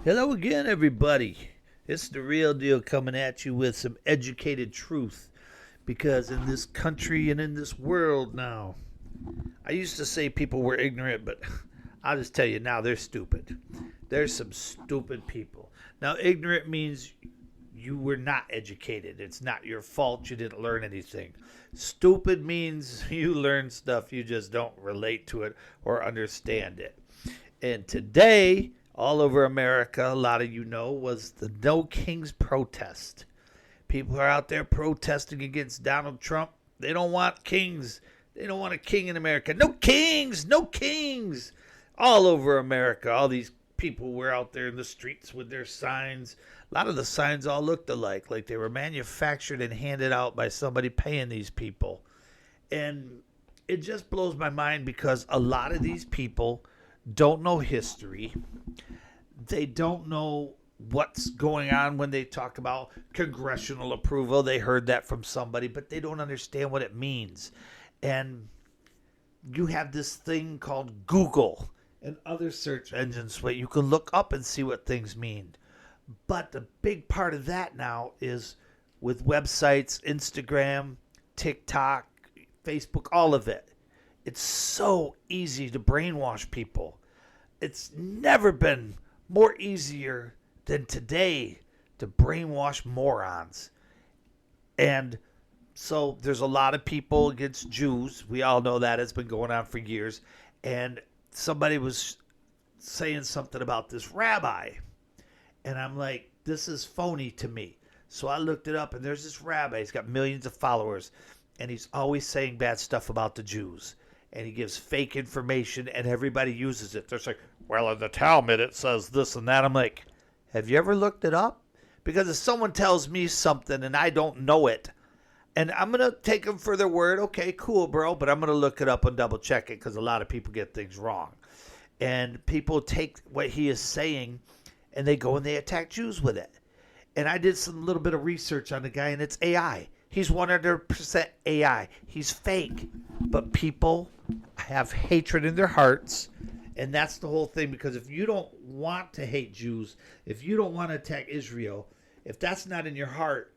Hello again, everybody. It's the real deal coming at you with some educated truth. Because in this country and in this world now, I used to say people were ignorant, but I'll just tell you now they're stupid. There's some stupid people. Now, ignorant means you were not educated. It's not your fault you didn't learn anything. Stupid means you learn stuff, you just don't relate to it or understand it. And today, all over America, a lot of you know, was the No Kings protest. People are out there protesting against Donald Trump. They don't want kings. They don't want a king in America. No kings! No kings! All over America, all these people were out there in the streets with their signs. A lot of the signs all looked alike, like they were manufactured and handed out by somebody paying these people. And it just blows my mind because a lot of these people don't know history. They don't know what's going on when they talk about congressional approval. They heard that from somebody, but they don't understand what it means. And you have this thing called Google and other search engines where you can look up and see what things mean. But the big part of that now is with websites, Instagram, TikTok, Facebook, all of it. It's so easy to brainwash people. It's never been more easier than today to brainwash morons. And so there's a lot of people against Jews. We all know that. It's been going on for years. And somebody was saying something about this rabbi. And I'm like, this is phony to me. So I looked it up, and there's this rabbi. He's got millions of followers. And he's always saying bad stuff about the Jews. And he gives fake information, and everybody uses it. They're like, well, in the Talmud it says this and that. I'm like, have you ever looked it up? Because if someone tells me something and I don't know it, and I'm going to take them for their word, okay, cool, bro, but I'm going to look it up and double check it because a lot of people get things wrong. And people take what he is saying and they go and they attack Jews with it. And I did some little bit of research on the guy, and it's AI. He's 100% AI. He's fake. But people have hatred in their hearts. And that's the whole thing. Because if you don't want to hate Jews, if you don't want to attack Israel, if that's not in your heart,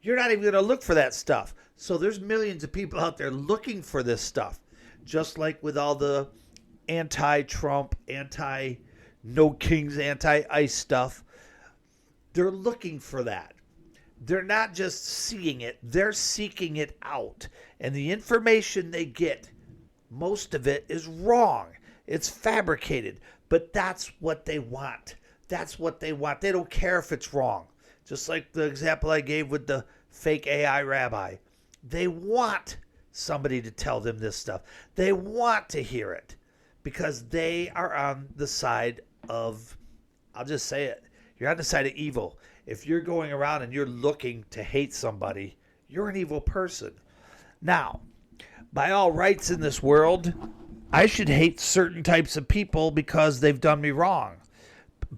you're not even going to look for that stuff. So there's millions of people out there looking for this stuff. Just like with all the anti-Trump, anti-No Kings, anti-ICE stuff. They're looking for that. They're not just seeing it, they're seeking it out. And the information they get, most of it is wrong. It's fabricated. But that's what they want. That's what they want. They don't care if it's wrong. Just like the example I gave with the fake AI rabbi. They want somebody to tell them this stuff. They want to hear it because they are on the side of, I'll just say it, you're on the side of evil. If you're going around and you're looking to hate somebody, you're an evil person. Now, by all rights in this world, I should hate certain types of people because they've done me wrong.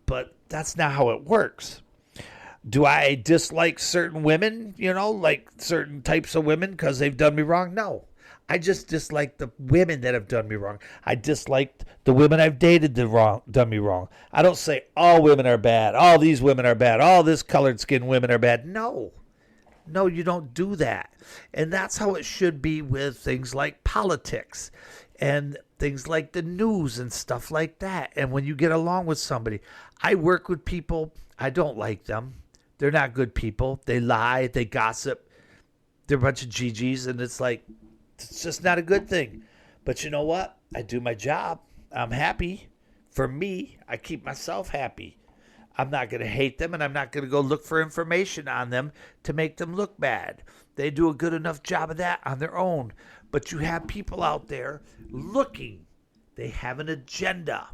But that's not how it works. Do I dislike certain women, like certain types of women because they've done me wrong? No. I just dislike the women that have done me wrong. I dislike the women I've dated done me wrong. I don't say all women are bad. All these women are bad. All this colored skinned women are bad. No, you don't do that. And that's how it should be with things like politics and things like the news and stuff like that. And when you get along with somebody, I work with people. I don't like them. They're not good people. They lie. They gossip. They're a bunch of GGs. And it's like, it's just not a good thing. But you know what? I do my job. I'm happy. For me, I keep myself happy. I'm not going to hate them, and I'm not going to go look for information on them to make them look bad. They do a good enough job of that on their own. But you have people out there looking. They have an agenda,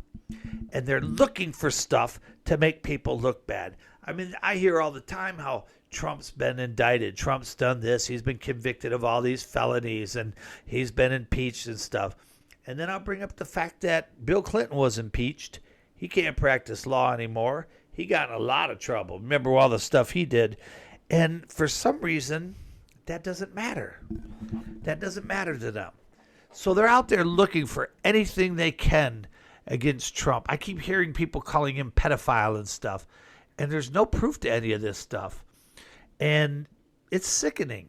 and they're looking for stuff to make people look bad. I mean, I hear all the time how Trump's been indicted. Trump's done this. He's been convicted of all these felonies, and he's been impeached and stuff. And then I'll bring up the fact that Bill Clinton was impeached. He can't practice law anymore. He got in a lot of trouble. Remember all the stuff he did. And for some reason, that doesn't matter. That doesn't matter to them. So they're out there looking for anything they can against Trump. I keep hearing people calling him pedophile and stuff, and there's no proof to any of this stuff. And it's sickening,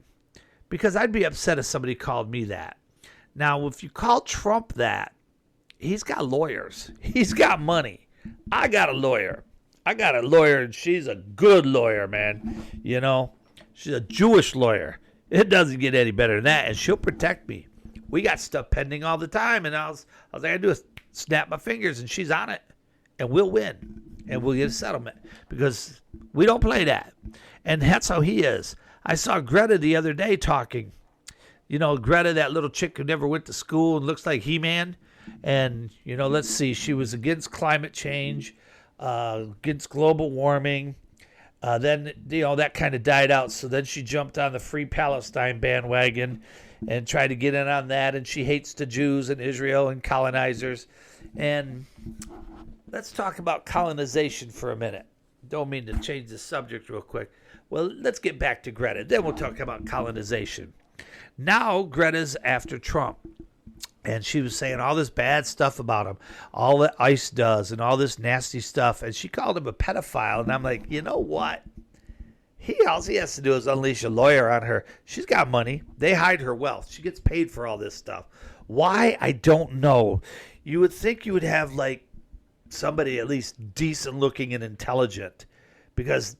because I'd be upset if somebody called me that. Now, if you call Trump that, he's got lawyers. He's got money. I got a lawyer. And she's a good lawyer, man. You know, she's a Jewish lawyer. It doesn't get any better than that, and she'll protect me. We got stuff pending all the time, and all I gotta do is snap my fingers, and she's on it, and we'll win, and we'll get a settlement, because we don't play that. And that's how he is. I saw Greta the other day talking. You know, Greta, that little chick who never went to school and looks like He-Man. And, you know, let's see, she was against climate change, against global warming. Then, you know, that kind of died out. So then she jumped on the Free Palestine bandwagon and tried to get in on that. And she hates the Jews and Israel and colonizers. And let's talk about colonization for a minute. Don't mean to change the subject real quick. Well, let's get back to Greta. Then we'll talk about colonization. Now Greta's after Trump. And she was saying all this bad stuff about him, all that ICE does and all this nasty stuff. And she called him a pedophile. And I'm like, you know what? All he has to do is unleash a lawyer on her. She's got money. They hide her wealth. She gets paid for all this stuff. Why? I don't know. You would think you would have like somebody at least decent looking and intelligent, because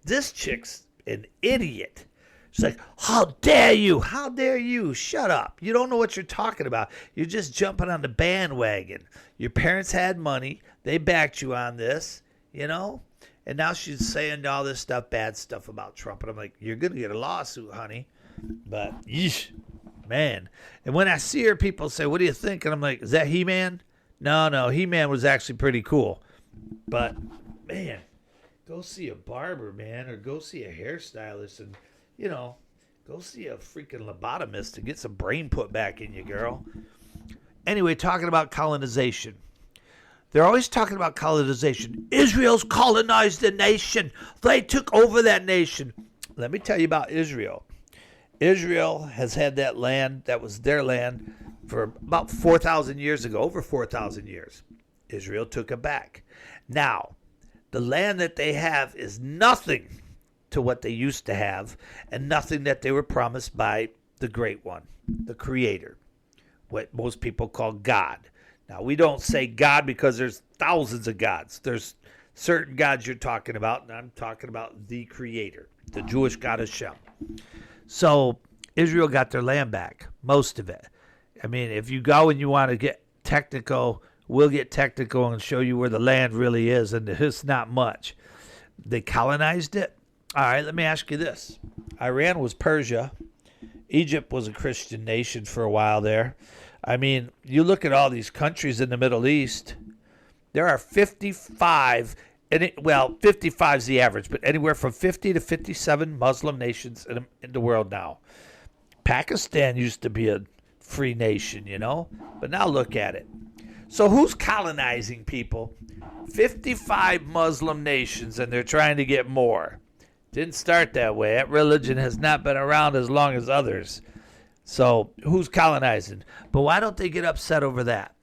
this chick's an idiot. She's like, how dare you? How dare you? Shut up. You don't know what you're talking about. You're just jumping on the bandwagon. Your parents had money. They backed you on this, you know? And now she's saying all this stuff, bad stuff about Trump. And I'm like, you're going to get a lawsuit, honey. But, yeesh, man. And when I see her, people say, what do you think? And I'm like, is that He-Man? No, He-Man was actually pretty cool. But, man, go see a barber, man, or go see a hairstylist, and, you know, go see a freaking lobotomist to get some brain put back in you, girl. Anyway, talking about colonization. They're always talking about colonization. Israel's colonized a nation. They took over that nation. Let me tell you about Israel. Israel has had that land, that was their land, for about 4,000 years ago, over 4,000 years. Israel took it back. Now, the land that they have is nothing to what they used to have, and nothing that they were promised by the Great One, the Creator, what most people call God. Now, we don't say God because there's thousands of gods. There's certain gods you're talking about, and I'm talking about the Creator, the Jewish God Hashem. So Israel got their land back, most of it. I mean, if you go and you want to get technical, we'll get technical and show you where the land really is, and it's not much. They colonized it. All right, let me ask you this. Iran was Persia. Egypt was a Christian nation for a while there. I mean, you look at all these countries in the Middle East, there are 55, 55 is the average, but anywhere from 50 to 57 Muslim nations in the world now. Pakistan used to be a free nation, you know, but now look at it. So who's colonizing people? 55 Muslim nations, and they're trying to get more. Didn't start that way. That religion has not been around as long as others. So who's colonizing? But why don't they get upset over that?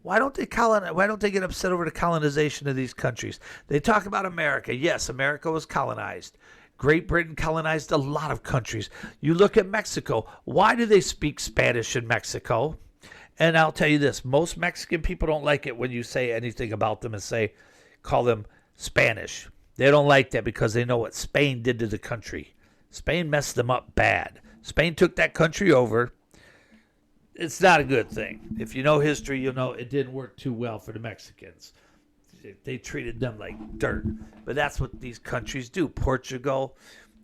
Why don't they get upset over the colonization of these countries? They talk about America. Yes, America was colonized. Great Britain colonized a lot of countries. You look at Mexico. Why do they speak Spanish in Mexico? And I'll tell you this. Most Mexican people don't like it when you say anything about them and call them Spanish. They don't like that because they know what Spain did to the country. Spain messed them up bad. Spain took that country over. It's not a good thing. If you know history, you'll know it didn't work too well for the Mexicans. They treated them like dirt. But that's what these countries do. Portugal,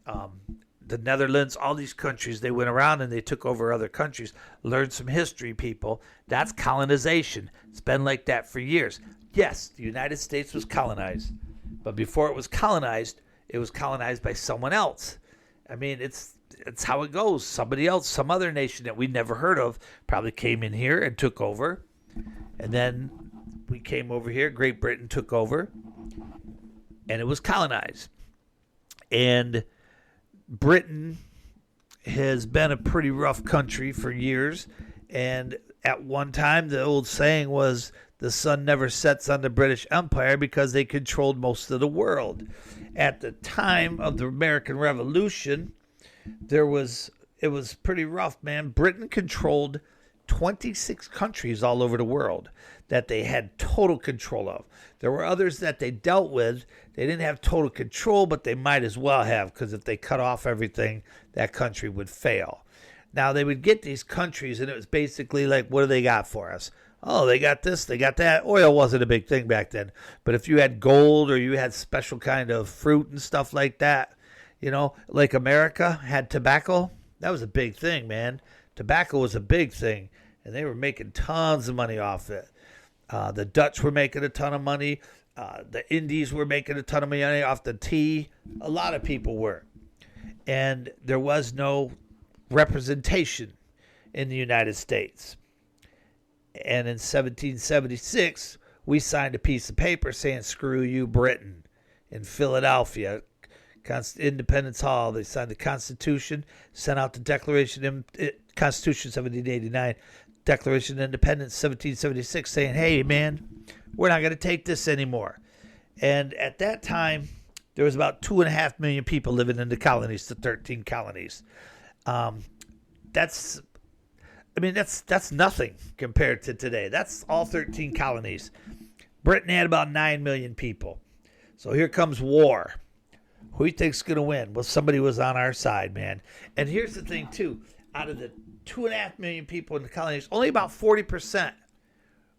the Netherlands, all these countries, they went around and they took over other countries. Learned some history, people. That's colonization. It's been like that for years. Yes, the United States was colonized. But before it was colonized by someone else. I mean, it's how it goes. Somebody else, some other nation that we never heard of probably came in here and took over. And then we came over here. Great Britain took over. And it was colonized. And Britain has been a pretty rough country for years. And at one time, the old saying was, the sun never sets on the British Empire because they controlled most of the world. At the time of the American Revolution, it was pretty rough, man. Britain controlled 26 countries all over the world that they had total control of. There were others that they dealt with. They didn't have total control, but they might as well have, because if they cut off everything, that country would fail. Now, they would get these countries, and it was basically like, what do they got for us? Oh, they got this, they got that. Oil wasn't a big thing back then. But if you had gold or you had special kind of fruit and stuff like that, like America had tobacco, that was a big thing, man. Tobacco was a big thing, and they were making tons of money off it. The Dutch were making a ton of money. The Indies were making a ton of money off the tea. A lot of people were. And there was no representation in the United States. And in 1776, we signed a piece of paper saying, screw you, Britain, in Philadelphia. Independence Hall. They signed the Constitution, sent out the Constitution 1789, Declaration of Independence 1776, saying, hey, man, we're not going to take this anymore. And at that time, there was about 2.5 million people living in the colonies, the 13 colonies. That's nothing compared to today. That's all 13 colonies. Britain had about 9 million people. So here comes war. Who do you think's going to win? Well, somebody was on our side, man. And here's the thing, too. Out of the 2.5 million people in the colonies, only about 40%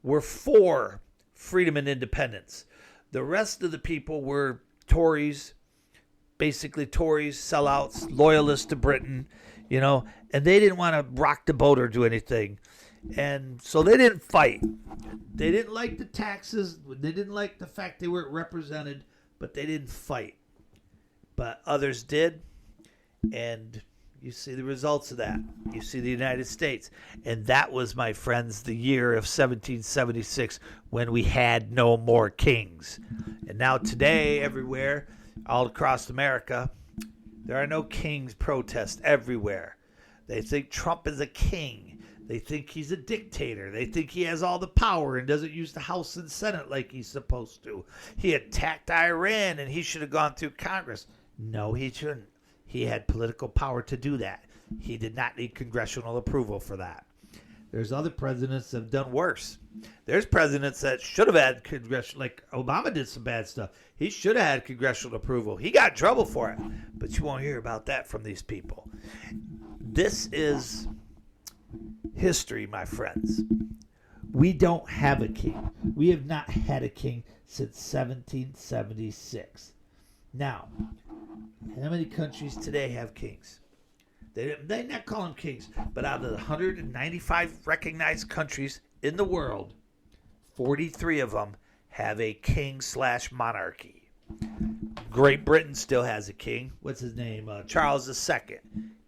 were for freedom and independence. The rest of the people were Tories, basically Tories, sellouts, loyalists to Britain, and they didn't want to rock the boat or do anything. And so they didn't fight. They didn't like the taxes. They didn't like the fact they weren't represented, but they didn't fight. But others did, and you see the results of that. You see the United States. And that was, my friends, the year of 1776, when we had no more kings. And now today, everywhere, all across America, there are no kings protest everywhere. They think Trump is a king. They think he's a dictator. They think he has all the power and doesn't use the House and Senate like he's supposed to. He attacked Iran, and he should have gone through Congress. No, he shouldn't. He had political power to do that. He did not need congressional approval for that. There's other presidents that have done worse. There's presidents that should have had congressional, like Obama did some bad stuff. He should have had congressional approval. He got in trouble for it. But you won't hear about that from these people. This is history, my friends. We don't have a king. We have not had a king since 1776. Now, how many countries today have kings? They not call them kings, but out of the 195 recognized countries in the world, 43 of them have a king/monarchy. Great Britain still has a king. What's his name? Charles II.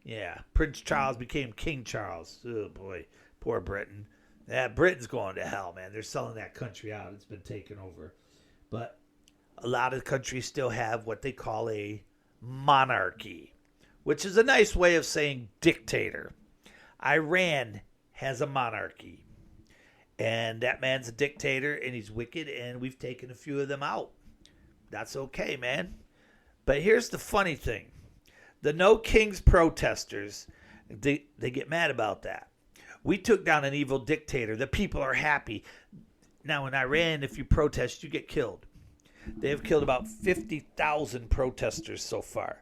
Yeah, Prince Charles became King Charles. Oh, boy. Poor Britain. Yeah, Britain's going to hell, man. They're selling that country out. It's been taken over. But a lot of countries still have what they call a monarchy, which is a nice way of saying dictator. Iran has a monarchy. And that man's a dictator, and he's wicked, and we've taken a few of them out. That's okay, man. But here's the funny thing. The No Kings protesters, they get mad about that. We took down an evil dictator. The people are happy. Now, in Iran, if you protest, you get killed. They have killed about 50,000 protesters so far.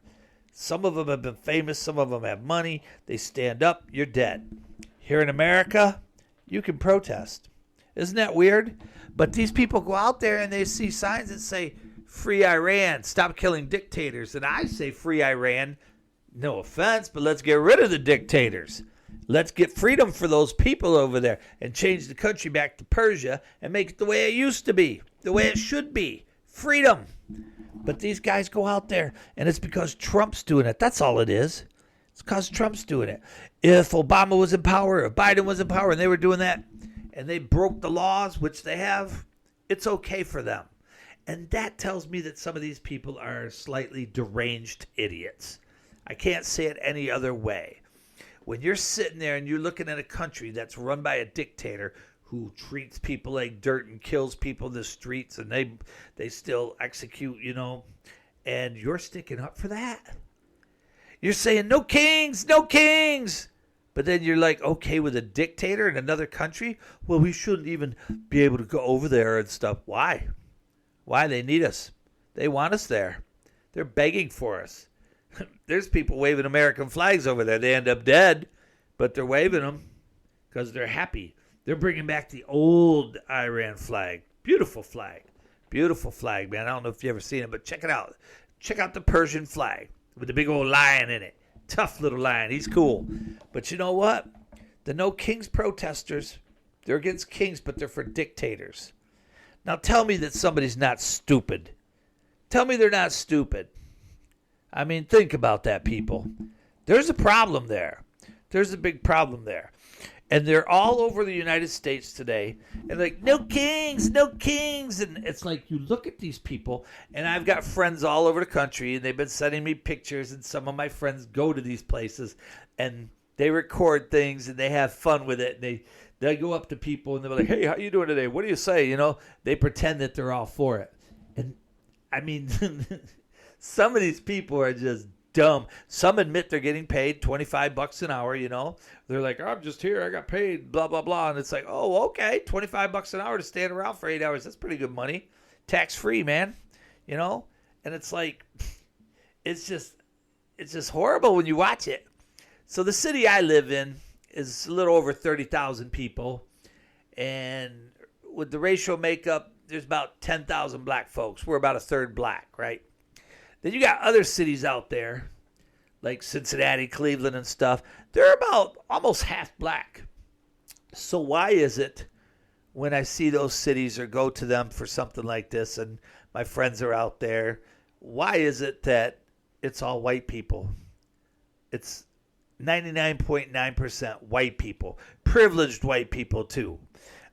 Some of them have been famous. Some of them have money. They stand up. You're dead. Here in America, you can protest. Isn't that weird? But these people go out there and they see signs that say, free Iran, stop killing dictators. And I say, free Iran, no offense, but let's get rid of the dictators. Let's get freedom for those people over there and change the country back to Persia and make it the way it used to be, the way it should be. Freedom. But these guys go out there, and it's because Trump's doing it. That's all it is. It's because Trump's doing it. If Obama was in power, if Biden was in power, and they were doing that, and they broke the laws, which they have, it's okay for them. And that tells me that some of these people are slightly deranged idiots. I can't say it any other way. When you're sitting there and you're looking at a country that's run by a dictator who treats people like dirt and kills people in the streets, and they still execute, and you're sticking up for that. You're saying no kings, no kings. But then you're like, okay with a dictator in another country? Well, we shouldn't even be able to go over there and stuff. Why? Why? They need us. They want us there. They're begging for us. There's people waving American flags over there. They end up dead, but they're waving them because they're happy. They're bringing back the old Iran flag. Beautiful flag. Beautiful flag, man. I don't know if you've ever seen it, but check it out. Check out the Persian flag with the big old lion in it. Tough little lion. He's cool. But you know what? The No Kings protesters, they're against kings, but they're for dictators. Now tell me that somebody's not stupid. Tell me they're not stupid. I mean, think about that, people. There's a problem there. There's a big problem there. And they're all over the United States today. And like, no kings, no kings. And it's like, you look at these people, and I've got friends all over the country, and they've been sending me pictures, and some of my friends go to these places, and they record things, and they have fun with it. And they go up to people, and they're like, hey, how you doing today? What do you say? They pretend that they're all for it. And, I mean, some of these people are just dumb. Some admit they're getting paid $25 an hour, They're like, oh, I'm just here. I got paid, blah, blah, blah. And it's like, oh, okay, $25 an hour to stand around for 8 hours. That's pretty good money. Tax-free, man. And it's like, it's just horrible when you watch it. So the city I live in is a little over 30,000 people. And with the racial makeup, there's about 10,000 black folks. We're about a third black, right? Then you got other cities out there, like Cincinnati, Cleveland, and stuff. They're about almost half black. So why is it when I see those cities or go to them for something like this and my friends are out there, why is it that it's all white people? It's 99.9% white people, privileged white people too.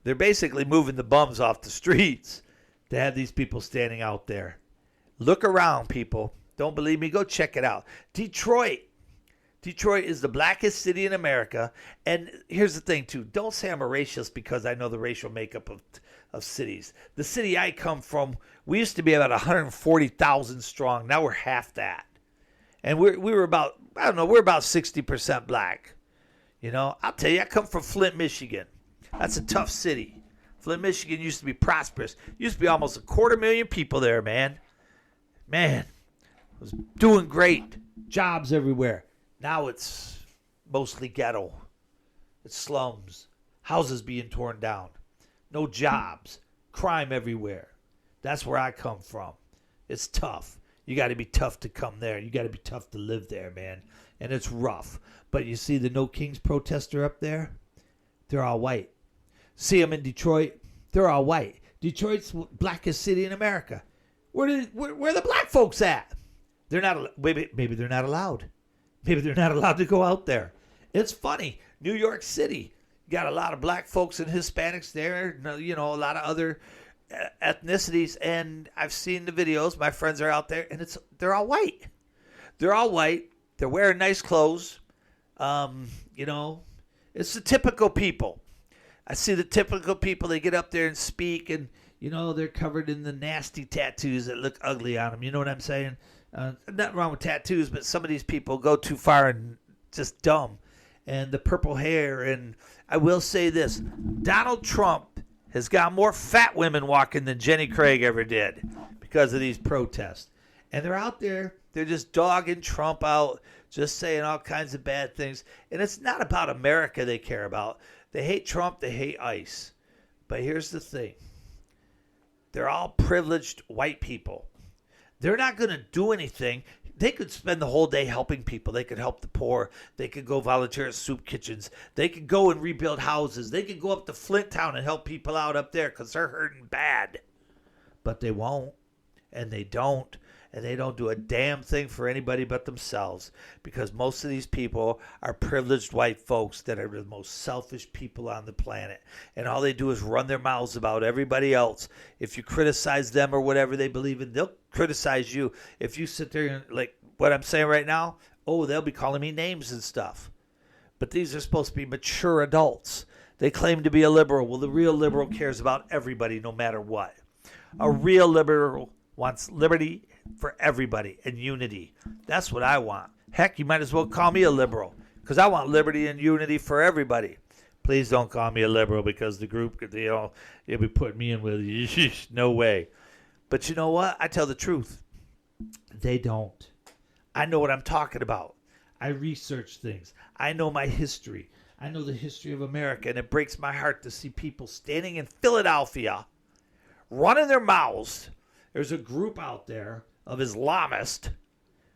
They're basically moving the bums off the streets to have these people standing out there. Look around, people. Don't believe me? Go check it out. Detroit is the blackest city in America. And here's the thing, too. Don't say I'm a racist because I know the racial makeup of cities. The city I come from, we used to be about 140,000 strong. Now we're half that. And we were about, we're about 60% black. I'll tell you, I come from Flint, Michigan. That's a tough city. Flint, Michigan used to be prosperous. Used to be almost 250,000 people there, man. Man, it was doing great. Jobs everywhere. Now it's mostly ghetto. It's slums. Houses being torn down. No jobs. Crime everywhere. That's where I come from. It's tough. You got to be tough to come there. You got to be tough to live there, man. And it's rough. But you see the No Kings protester up there? They're all white. See them in Detroit? They're all white. Detroit's the blackest city in America. Where are the black folks at? They're not. Maybe they're not allowed. Maybe they're not allowed to go out there. It's funny. New York City, you got a lot of black folks and Hispanics there. A lot of other ethnicities. And I've seen the videos. My friends are out there, and they're all white. They're all white. They're wearing nice clothes. It's the typical people. I see the typical people. They get up there and speak and. They're covered in the nasty tattoos that look ugly on them. You know what I'm saying? Nothing wrong with tattoos, but some of these people go too far and just dumb. And the purple hair. And I will say this. Donald Trump has got more fat women walking than Jenny Craig ever did because of these protests. And they're out there. They're just dogging Trump out, just saying all kinds of bad things. And it's not about America they care about. They hate Trump. They hate ICE. But here's the thing. They're all privileged white people. They're not going to do anything. They could spend the whole day helping people. They could help the poor. They could go volunteer at soup kitchens. They could go and rebuild houses. They could go up to Flint Town and help people out up there because they're hurting bad. But they won't, and they don't. And they don't do a damn thing for anybody but themselves because most of these people are privileged white folks that are the most selfish people on the planet. And all they do is run their mouths about everybody else. If you criticize them or whatever they believe in, they'll criticize you. If you sit there and like what I'm saying right now, they'll be calling me names and stuff. But these are supposed to be mature adults. They claim to be a liberal. Well, the real liberal cares about everybody no matter what. A real liberal wants liberty for everybody and unity. That's what I want. Heck, you might as well call me a liberal because I want liberty and unity for everybody. Please don't call me a liberal because the group, you'll be putting me in with, no way. But you know what? I tell the truth. They don't. I know what I'm talking about. I research things. I know my history. I know the history of America, and it breaks my heart to see people standing in Philadelphia running their mouths. There's a group out there of Islamists,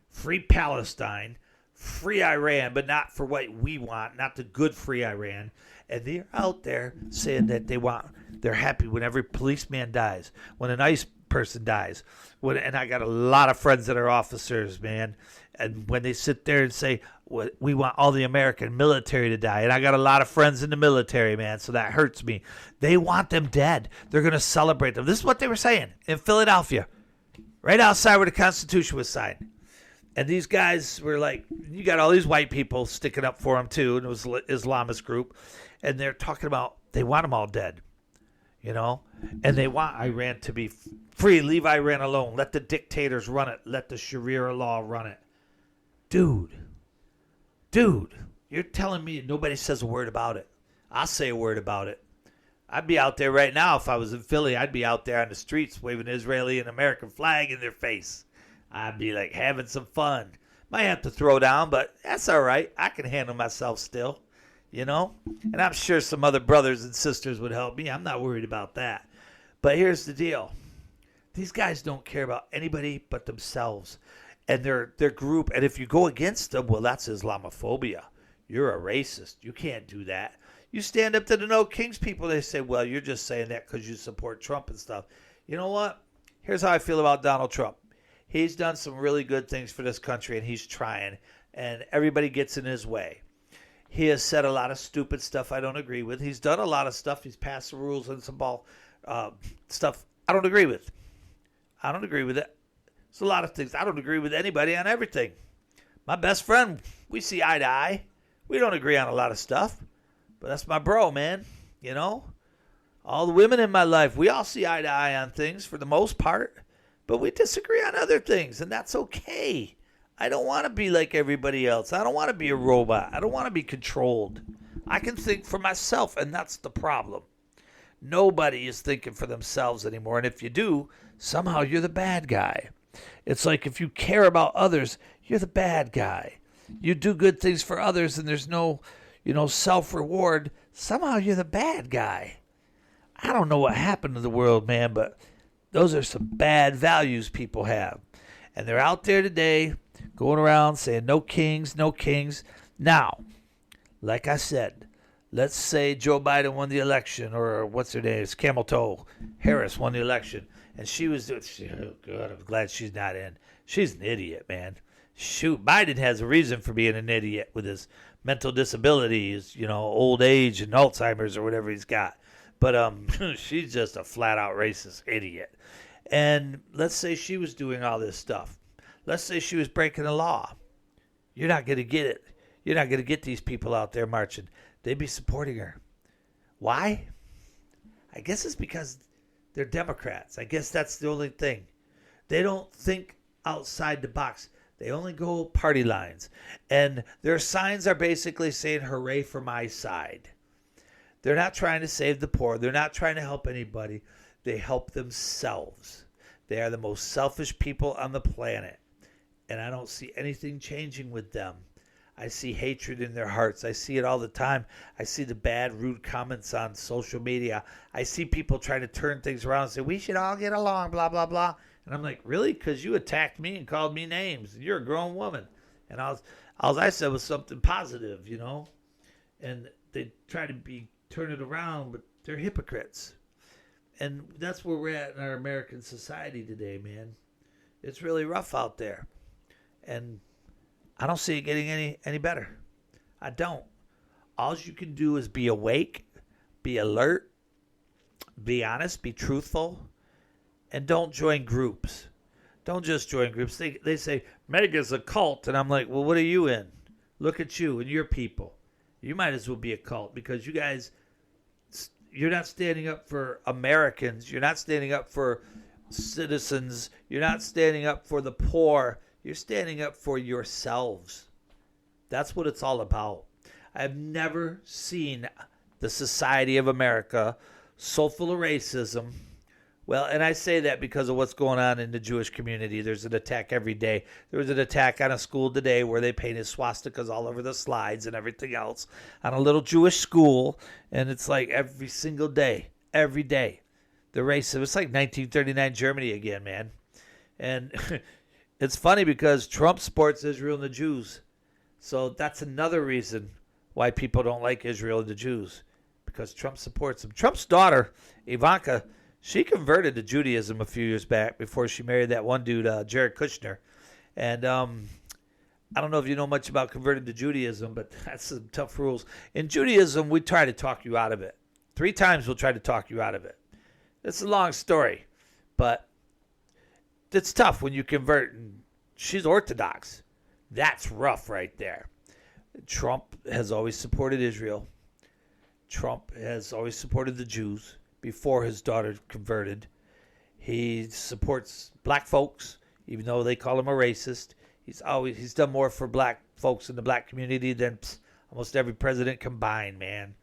free Palestine, free Iran, but not for what we want, not the good free Iran. And they're out there saying that they're happy when every policeman dies, when an ICE person dies. And I got a lot of friends that are officers, man. And when they sit there and say, well, we want all the American military to die. And I got a lot of friends in the military, man, so that hurts me. They want them dead. They're going to celebrate them. This is what they were saying in Philadelphia, right outside where the Constitution was signed. And these guys were like, you got all these white people sticking up for them too, and it was an Islamist group. And they're talking about they want them all dead, and they want Iran to be free. Leave Iran alone. Let the dictators run it. Let the Sharia law run it. Dude, you're telling me nobody says a word about it. I'll say a word about it. I'd be out there right now if I was in Philly. I'd be out there on the streets waving an Israeli and American flag in their face. I'd be like having some fun. Might have to throw down, but that's all right. I can handle myself still, And I'm sure some other brothers and sisters would help me. I'm not worried about that. But here's the deal. These guys don't care about anybody but themselves and their group. And if you go against them, well, that's Islamophobia. You're a racist. You can't do that. You stand up to the No Kings people, they say, well, you're just saying that because you support Trump and stuff. You know what? Here's how I feel about Donald Trump. He's done some really good things for this country, and he's trying, and everybody gets in his way. He has said a lot of stupid stuff I don't agree with. He's done a lot of stuff. He's passed the rules and some stuff I don't agree with. I don't agree with it. There's a lot of things. I don't agree with anybody on everything. My best friend, we see eye to eye. We don't agree on a lot of stuff, but that's my bro, man. All the women in my life, we all see eye to eye on things for the most part, but we disagree on other things, and that's okay. I don't want to be like everybody else. I don't want to be a robot. I don't want to be controlled. I can think for myself, and that's the problem. Nobody is thinking for themselves anymore, and if you do, somehow you're the bad guy. It's like if you care about others, you're the bad guy. You do good things for others, and there's no, self-reward. Somehow you're the bad guy. I don't know what happened to the world, man, but those are some bad values people have. And they're out there today going around saying no kings, no kings. Now, like I said, let's say Joe Biden won the election, or what's her name? It's Camel Toe Harris won the election. And she was doing, oh God, I'm glad she's not in. She's an idiot, man. Shoot, Biden has a reason for being an idiot with his mental disabilities, old age and Alzheimer's or whatever he's got. But she's just a flat-out racist idiot. And let's say she was doing all this stuff. Let's say she was breaking the law. You're not going to get it. You're not going to get these people out there marching. They'd be supporting her. Why? I guess it's because they're Democrats. I guess that's the only thing. They don't think outside the box. They only go party lines. And their signs are basically saying, hooray for my side. They're not trying to save the poor. They're not trying to help anybody. They help themselves. They are the most selfish people on the planet. And I don't see anything changing with them. I see hatred in their hearts. I see it all the time. I see the bad, rude comments on social media. I see people trying to turn things around and say, we should all get along, blah, blah, blah. And I'm like, really? Because you attacked me and called me names. You're a grown woman. And all I said was something positive, And they try to turn it around, but they're hypocrites. And that's where we're at in our American society today, man. It's really rough out there. And I don't see it getting any better. I don't. All you can do is be awake, be alert, be honest, be truthful, and don't join groups. Don't just join groups. They say, MAGA's a cult, and I'm like, well, what are you in? Look at you and your people. You might as well be a cult because you guys you're not standing up for Americans. You're not standing up for citizens. You're not standing up for the poor. You're standing up for yourselves. That's what it's all about. I've never seen the society of America so full of racism. Well, and I say that because of what's going on in the Jewish community. There's an attack every day. There was an attack on a school today where they painted swastikas all over the slides and everything else on a little Jewish school. And it's like every single day, every day. The racism. It's like 1939 Germany again, man. And it's funny because Trump supports Israel and the Jews. So that's another reason why people don't like Israel and the Jews. Because Trump supports them. Trump's daughter, Ivanka, she converted to Judaism a few years back before she married that one dude, Jared Kushner. And I don't know if you know much about converting to Judaism, but that's some tough rules. In Judaism, we try to talk you out of it. 3 times we'll try to talk you out of it. It's a long story, but it's tough when you convert. And she's Orthodox. That's rough right there. Trump has always supported Israel. Trump has always supported the Jews. Before his daughter converted, he supports black folks, even though they call him a racist. He's done more for black folks in the black community than almost every president combined, man.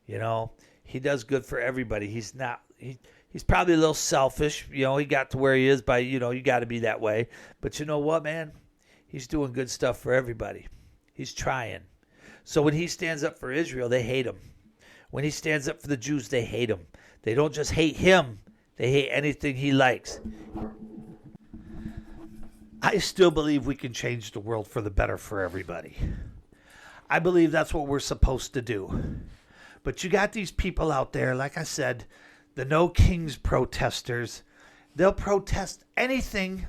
You know, he does good for everybody. He's probably a little selfish. You know, he got to where he is by, you got to be that way. But you know what, man? He's doing good stuff for everybody. He's trying. So when he stands up for Israel, they hate him. When he stands up for the Jews, they hate him. They don't just hate him. They hate anything he likes. I still believe we can change the world for the better for everybody. I believe that's what we're supposed to do. But you got these people out there, like I said, the No Kings protesters. They'll protest anything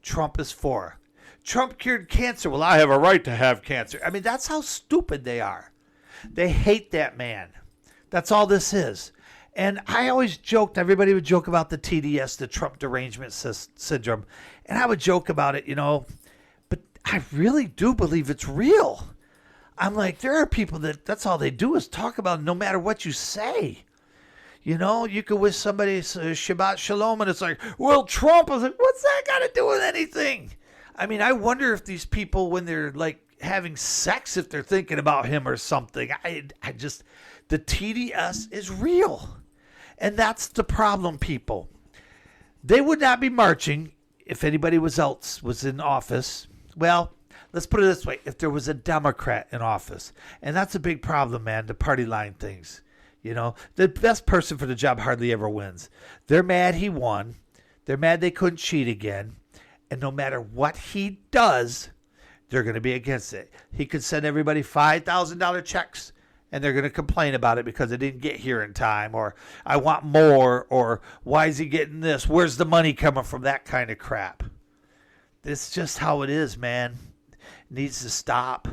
Trump is for. Trump cured cancer. Well, I have a right to have cancer. I mean, that's how stupid they are. They hate that man. That's all this is. And I always joked, everybody would joke about the TDS, the Trump derangement syndrome. And I would joke about it, but I really do believe it's real. I'm like, there are people that's all they do is talk about it, no matter what you say. You could wish somebody Shabbat Shalom, and it's like, well, Trump. I was like, what's that got to do with anything? I mean, I wonder if these people, when they're like having sex, if they're thinking about him or something. The TDS is real. And that's the problem, people. They would not be marching if anybody else was in office. Well, let's put it this way. If there was a Democrat in office. And that's a big problem, man, the party line things. The best person for the job hardly ever wins. They're mad he won. They're mad they couldn't cheat again. And no matter what he does, they're going to be against it. He could send everybody $5,000 checks. And they're going to complain about it because it didn't get here in time, or I want more, or why is he getting this? Where's the money coming from? That kind of crap. This is just how it is, man. It needs to stop.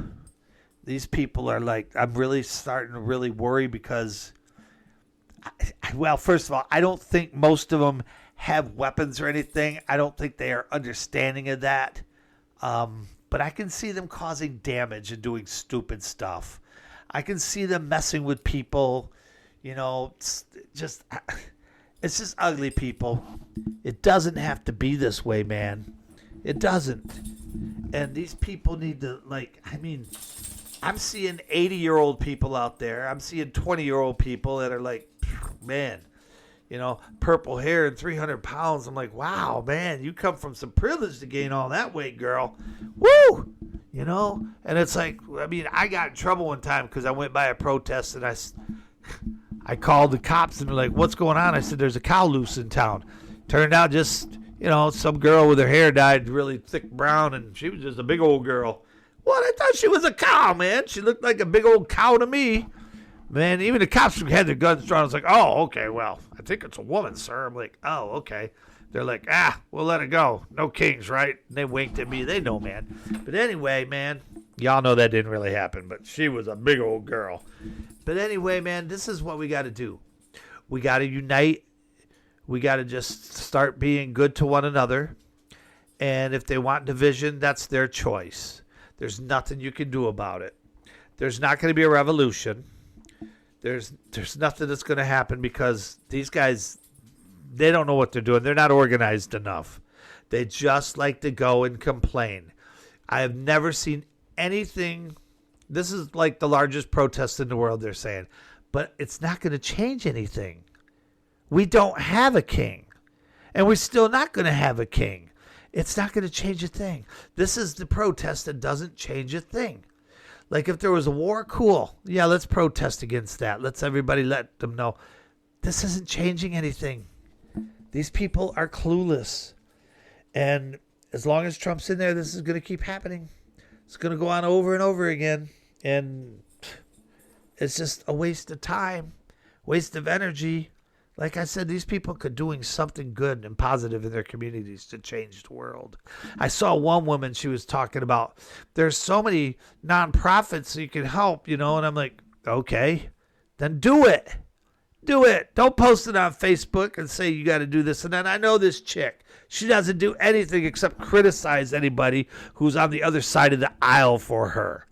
These people are like, I'm really starting to really worry because, well, first of all, I don't think most of them have weapons or anything. I don't think they are understanding of that. But I can see them causing damage and doing stupid stuff. I can see them messing with people, it's just ugly, people. It doesn't have to be this way, man. It doesn't. And these people need to, I'm seeing 80-year-old people out there. I'm seeing 20-year-old people that are like, man, purple hair and 300 pounds. I'm like, wow, man, you come from some privilege to gain all that weight, girl. Woo! And it's like, I got in trouble one time because I went by a protest and I called the cops and they're like, what's going on? I said, there's a cow loose in town. Turned out just, some girl with her hair dyed really thick brown and she was just a big old girl. What? I thought she was a cow, man. She looked like a big old cow to me. Man, even the cops who had their guns drawn, I was like, oh, okay, well, I think it's a woman, sir. I'm like, oh, okay. They're like, we'll let it go. No kings, right? And they winked at me. They know, man. But anyway, man, y'all know that didn't really happen, but she was a big old girl. But anyway, man, this is what we got to do. We got to unite. We got to just start being good to one another. And if they want division, that's their choice. There's nothing you can do about it. There's not going to be a revolution. there's nothing that's going to happen because these guys, they don't know what they're doing. They're not organized enough. They just like to go and complain. I have never seen anything. This is like the largest protest in the world, they're saying. But it's not going to change anything. We don't have a king. And we're still not going to have a king. It's not going to change a thing. This is the protest that doesn't change a thing. Like if there was a war, cool. Yeah, let's protest against that. Let's everybody let them know. This isn't changing anything. These people are clueless. And as long as Trump's in there, this is going to keep happening. It's going to go on over and over again. And it's just a waste of time, waste of energy. Like I said, these people could doing something good and positive in their communities to change the world. I saw one woman, she was talking about, there's so many nonprofits you can help, and I'm like, okay, then do it. Do it. Don't post it on Facebook and say you got to do this. And then I know this chick. She doesn't do anything except criticize anybody who's on the other side of the aisle for her.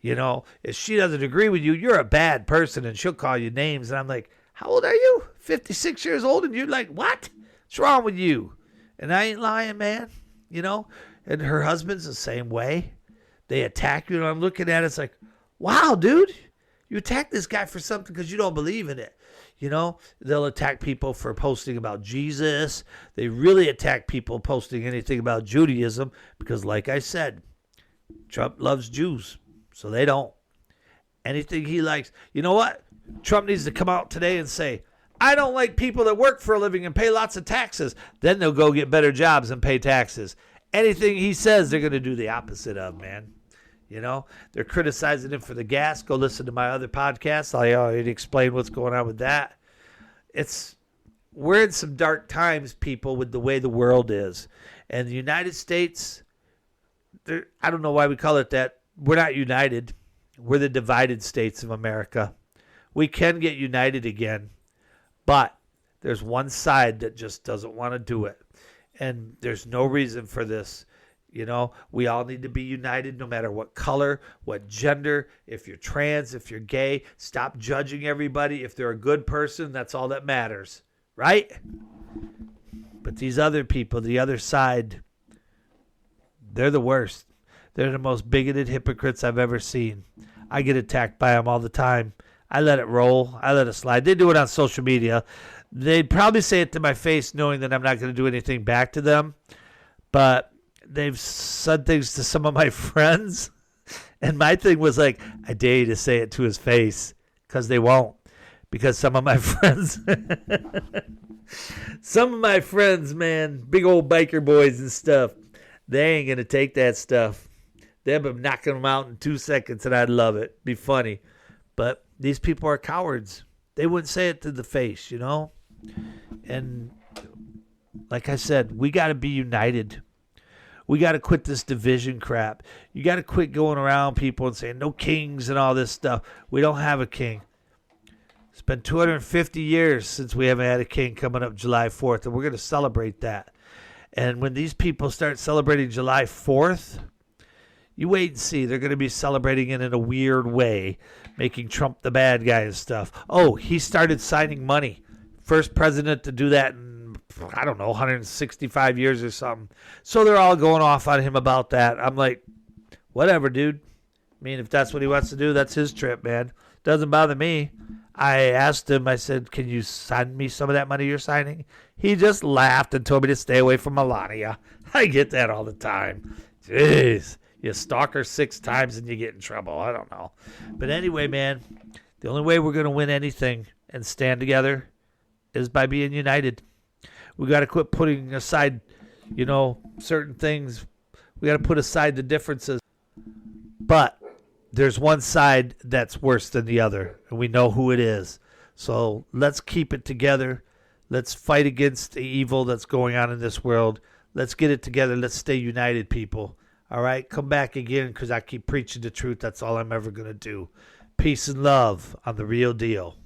If she doesn't agree with you, you're a bad person, and she'll call you names. And I'm like, how old are you? 56 years old? And you're like, what? What's wrong with you? And I ain't lying, man. And her husband's the same way. They attack you. And I'm looking at it. It's like, wow, dude. You attack this guy for something because you don't believe in it. They'll attack people for posting about Jesus. They really attack people posting anything about Judaism because, like I said, Trump loves Jews, so they don't. Anything he likes. You know what? Trump needs to come out today and say, I don't like people that work for a living and pay lots of taxes. Then they'll go get better jobs and pay taxes. Anything he says, they're going to do the opposite of, man. They're criticizing him for the gas. Go listen to my other podcasts. I already explained what's going on with that. We're in some dark times, people, with the way the world is. And the United States, I don't know why we call it that. We're not united. We're the divided states of America. We can get united again, but there's one side that just doesn't want to do it. And there's no reason for this. We all need to be united no matter what color, what gender, if you're trans, if you're gay. Stop judging everybody. If they're a good person, that's all that matters, right? But these other people, the other side, they're the worst. They're the most bigoted hypocrites I've ever seen. I get attacked by them all the time. I let it roll. I let it slide. They do it on social media. They'd probably say it to my face knowing that I'm not going to do anything back to them. But they've said things to some of my friends. And my thing was like, I dare you to say it to his face. Because they won't. Because some of my friends, man, big old biker boys and stuff, they ain't going to take that stuff. They'll be knocking them out in 2 seconds and I'd love it. Be funny. But these people are cowards. They wouldn't say it to the face, And like I said, we got to be united. We got to quit this division crap. You got to quit going around people and saying no kings and all this stuff. We don't have a king. It's been 250 years since we haven't had a king coming up July 4th, and we're going to celebrate that. And when these people start celebrating July 4th, you wait and see. They're going to be celebrating it in a weird way, making Trump the bad guy and stuff. Oh, he started signing money. First president to do that in, 165 years or something. So they're all going off on him about that. I'm like, whatever, dude. I mean, if that's what he wants to do, that's his trip, man. Doesn't bother me. I asked him, I said, can you send me some of that money you're signing? He just laughed and told me to stay away from Melania. I get that all the time. Jeez. You stalk her 6 times and you get in trouble. I don't know. But anyway, man, the only way we're going to win anything and stand together is by being united. We got to quit putting aside, certain things. We got to put aside the differences. But there's one side that's worse than the other, and we know who it is. So let's keep it together. Let's fight against the evil that's going on in this world. Let's get it together. Let's stay united, people. All right, come back again because I keep preaching the truth. That's all I'm ever going to do. Peace and love on The Real Deal.